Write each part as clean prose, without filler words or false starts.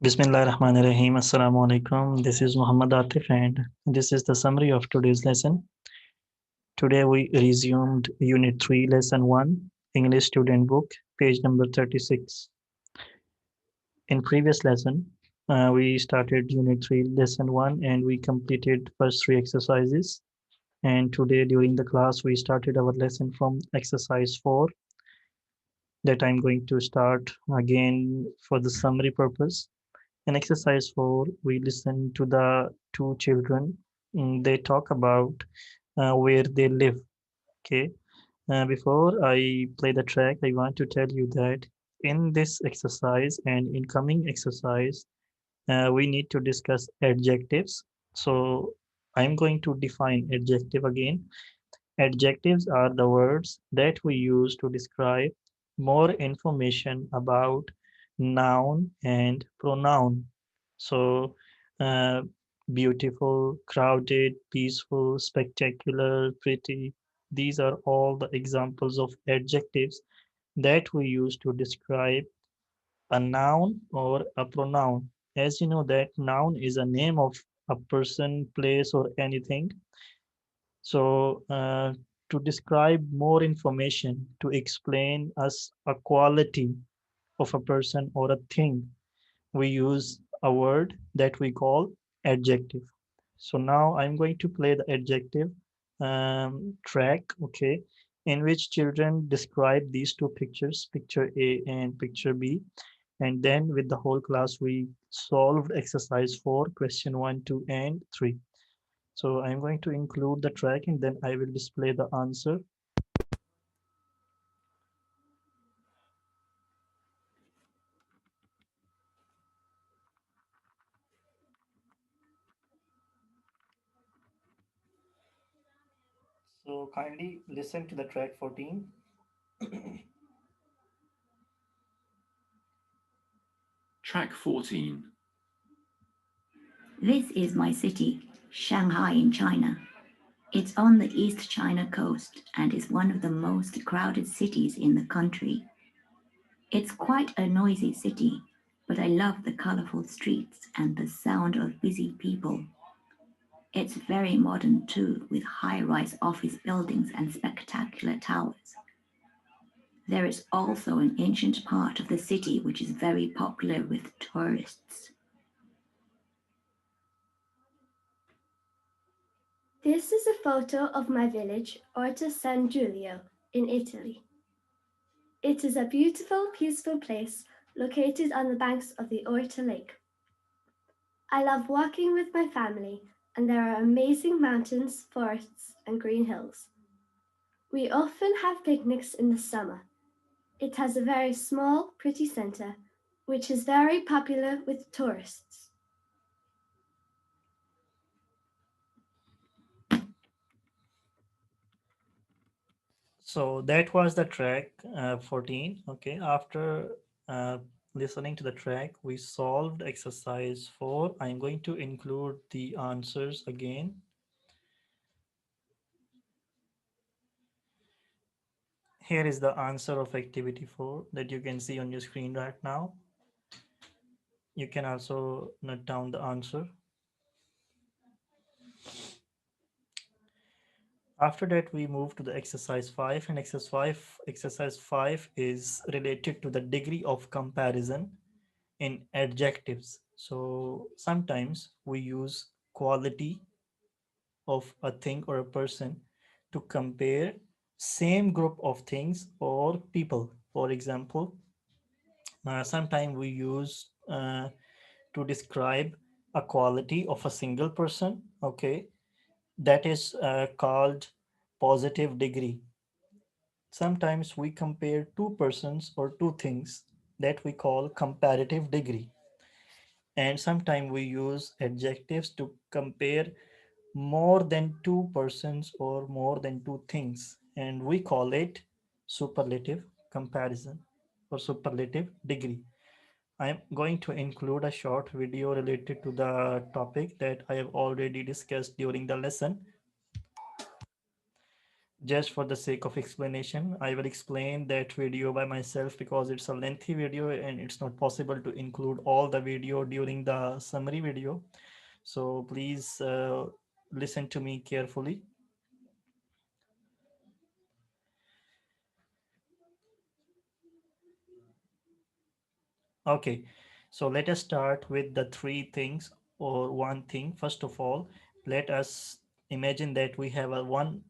Bismillahirrahmanirrahim. Assalamu alaikum. This is Muhammad Atif and this is the summary of today's lesson. Today we resumed Unit 3, Lesson 1, English Student Book, page number 36. In previous lesson, we started Unit 3, Lesson 1 and we completed first three exercises. And today during the class, we started our lesson from exercise 4 that I'm going to start again for the summary purpose. In exercise 4, we listen to the two children. They talk about where they live. Okay. Before I play the track, I want to tell you that in this exercise and in coming exercise, we need to discuss adjectives. So I'm going to define adjective again. Adjectives are the words that we use to describe more information about noun and pronoun. So, uh, beautiful, crowded, peaceful, spectacular, pretty. These are all the examples of adjectives that we use to describe a noun or a pronoun. As you know, that noun is a name of a person, place, or anything. So, to describe more information, to explain us a quality of a person or a thing, we use a word that we call adjective. So now I'm going to play the adjective track, okay, in which children describe these two pictures, picture A and picture B. And then with the whole class, we solved exercise 4, question 1, 2, and 3. So I'm going to include the track and then I will display the answer. So kindly listen to the track 14. Track 14. This is my city, Shanghai in China. It's on the East China coast and is one of the most crowded cities in the country. It's quite a noisy city, but I love the colorful streets and the sound of busy people. It's very modern too, with high-rise office buildings and spectacular towers. There is also an ancient part of the city which is very popular with tourists. This is a photo of my village, Orta San Giulio, in Italy. It is a beautiful, peaceful place located on the banks of the Orta Lake. I love walking with my family, and there are amazing mountains, forests, and green hills. We often have picnics in the summer. It has a very small, pretty center, which is very popular with tourists. So that was the track 14. Okay, after uh, listening to the track, we solved exercise 4. I'm going to include the answers again. Here is the answer of activity 4 that you can see on your screen right now. You can also note down the answer. After that, we move to the exercise 5, and exercise 5 is related to the degree of comparison in adjectives. So sometimes we use quality of a thing or a person to compare same group of things or people. For example, sometimes we use to describe a quality of a single person, okay, that is called positive degree. Sometimes we compare two persons or two things that we call comparative degree. And sometimes we use adjectives to compare more than two persons or more than two things. And we call it superlative comparison or superlative degree. I'm going to include a short video related to the topic that I have already discussed during the lesson. Just for the sake of explanation, I will explain that video by myself because it's a lengthy video and it's not possible to include all the video during the summary video. So please listen to me carefully. Okay, so let us start with the three things or one thing. First of all, let us imagine that we have one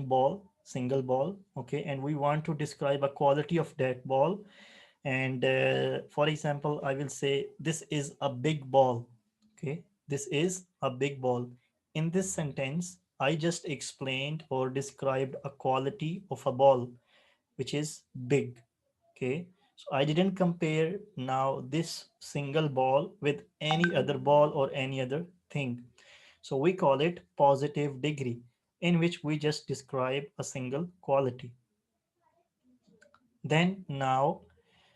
ball, single ball, okay, and we want to describe a quality of that ball. And for example, I will say this is a big ball. Okay, this is a big ball. In this sentence, I just explained or described a quality of a ball, which is big. Okay, so I didn't compare now this single ball with any other ball or any other thing. So we call it positive degree, in which we just describe a single quality. Then now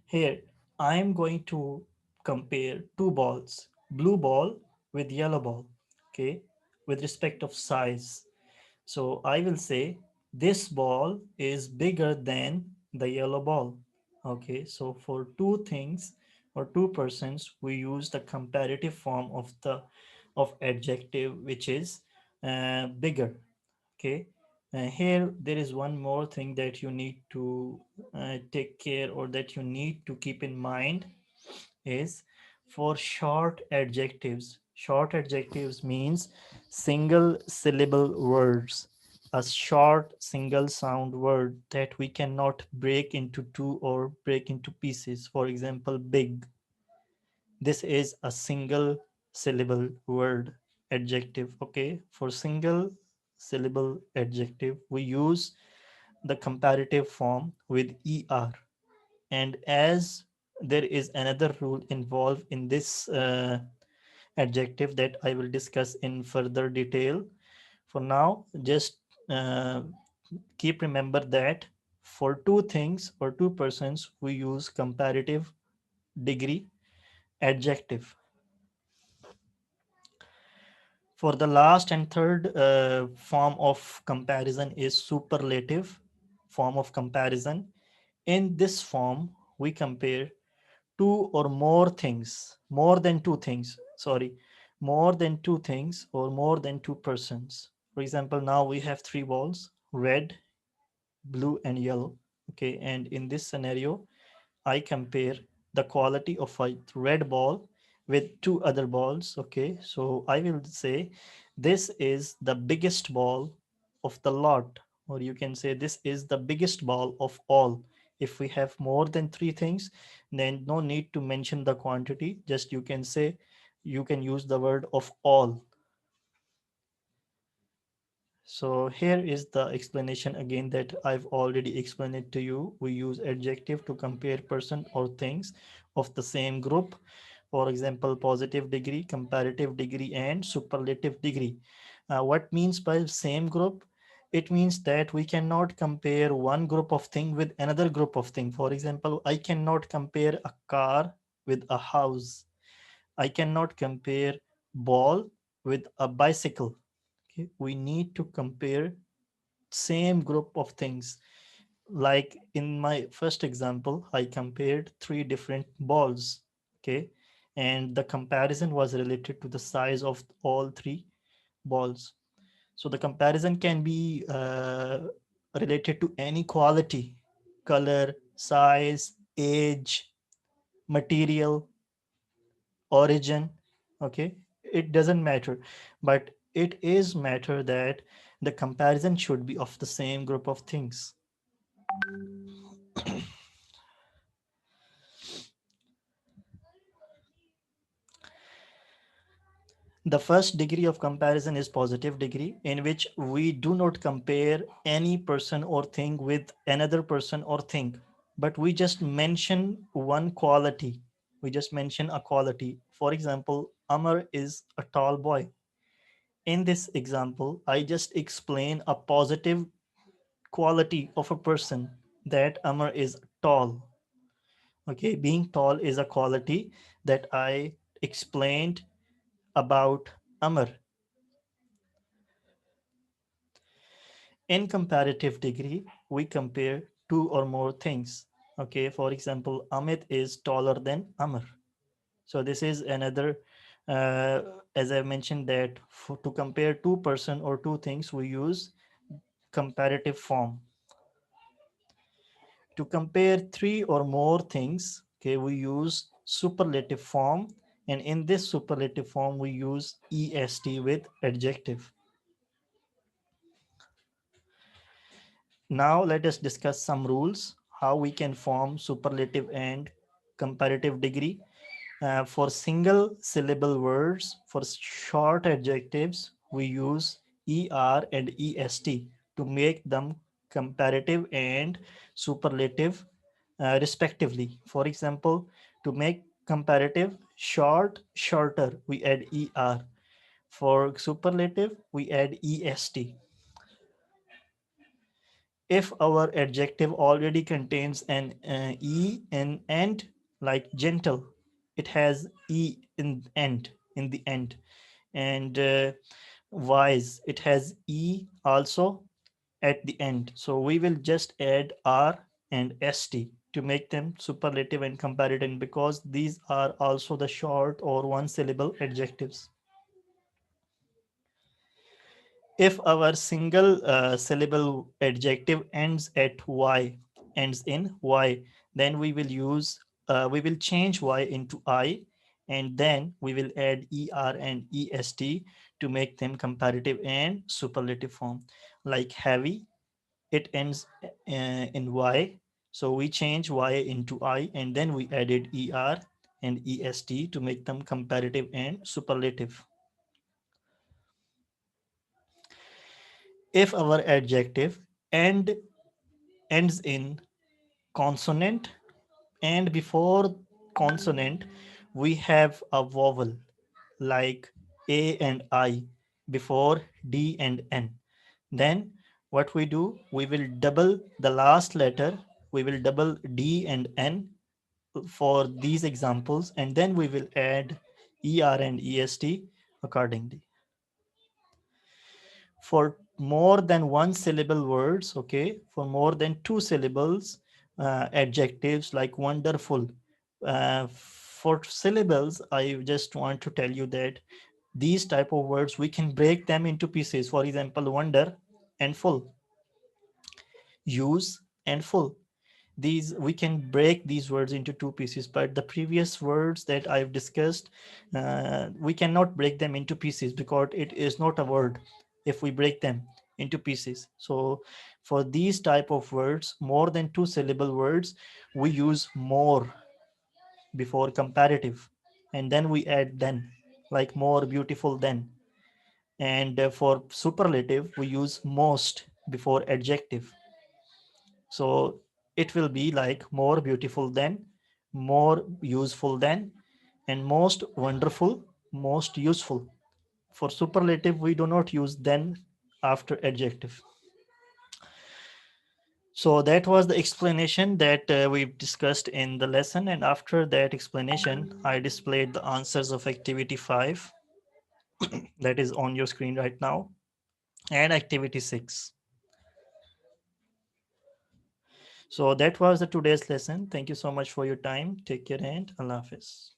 here I am going to compare two balls, blue ball with yellow ball, okay, with respect of size. So I will say this ball is bigger than the yellow ball. Okay, so for two things or two persons, we use the comparative form of the of adjective, which is bigger. Okay, here there is one more thing that you need to take care or that you need to keep in mind is for short adjectives. Short adjectives means single syllable words, a short single sound word that we cannot break into two or break into pieces. For example, big. This is a single syllable word adjective. Okay, for single syllable adjective, we use the comparative form with er. And as there is another rule involved in this adjective that I will discuss in further detail. For now, just uh, keep remember that for two things or two persons, we use comparative degree adjective. For the last and third form of comparison is superlative form of comparison. In this form, we compare two or more things, more than two things, sorry, more than two things or more than two persons. For example, now we have three balls, red, blue, and yellow. Okay, and in this scenario, I compare the quality of a red ball with two other balls. Okay, so I will say this is the biggest ball of the lot, or you can say this is the biggest ball of all. If we have more than three things, then no need to mention the quantity, just you can say, you can use the word of all. So here is the explanation again that I've already explained it to you. We use adjective to compare person or things of the same group. For example, positive degree, comparative degree, and superlative degree. What means by same group? It means that we cannot compare one group of thing with another group of thing. For example, I cannot compare a car with a house. I cannot compare ball with a bicycle. Okay, we need to compare same group of things. Like in my first example, I compared three different balls. Okay, and the comparison was related to the size of all three balls. So the comparison can be related to any quality, color, size, age, material, origin. Okay, it doesn't matter, but it is matter that the comparison should be of the same group of things. The first degree of comparison is positive degree, in which we do not compare any person or thing with another person or thing, but we just mention one quality. We just mention a quality. For example, Amar is a tall boy. In this example, I just explain a positive quality of a person, that Amar is tall. Okay, being tall is a quality that I explained about Amar. In comparative degree, we compare two or more things. Okay, for example, Amit is taller than Amr. So this is another, as I mentioned that to compare two person or two things, we use comparative form. To compare three or more things, okay, we use superlative form. And in this superlative form, we use est with adjective. Now let us discuss some rules, how we can form superlative and comparative degree. For single syllable words, for short adjectives, we use er and est to make them comparative and superlative respectively. For example, to make comparative short, shorter, we add er. For superlative, we add est. If our adjective already contains an e in end, like gentle, it has e in end, in the end. And wise, it has e also at the end. So we will just add r and st to make them superlative and comparative, because these are also the short or one syllable adjectives. If our single syllable adjective ends at y, ends in y, then we will use, we will change y into I, and then we will add er and est to make them comparative and superlative form. Like heavy, it ends in y, so we change y into I, and then we added er and est to make them comparative and superlative. If our adjective ends in consonant, and before consonant we have a vowel like a and I before d and n, then what we do, we will double the last letter, we will double d and n for these examples, and then we will add er and est accordingly. For more than one syllable words, okay, for more than two syllables, adjectives like wonderful, for syllables, I just want to tell you that these type of words, we can break them into pieces. For example, wonder and full, use and full, these we can break these words into two pieces. But the previous words that I've discussed, we cannot break them into pieces because it is not a word if we break them into pieces. So for these type of words, more than two syllable words, we use more before comparative, and then we add then, like more beautiful than. And for superlative, we use most before adjective. So it will be like more beautiful than, more useful than, and most wonderful, most useful. For superlative, we do not use then after adjective. So that was the explanation that we've discussed in the lesson. And after that explanation, I displayed the answers of activity 5 that is on your screen right now, and activity 6. So that was the today's lesson. Thank you so much for your time. Take care and Allah Hafiz.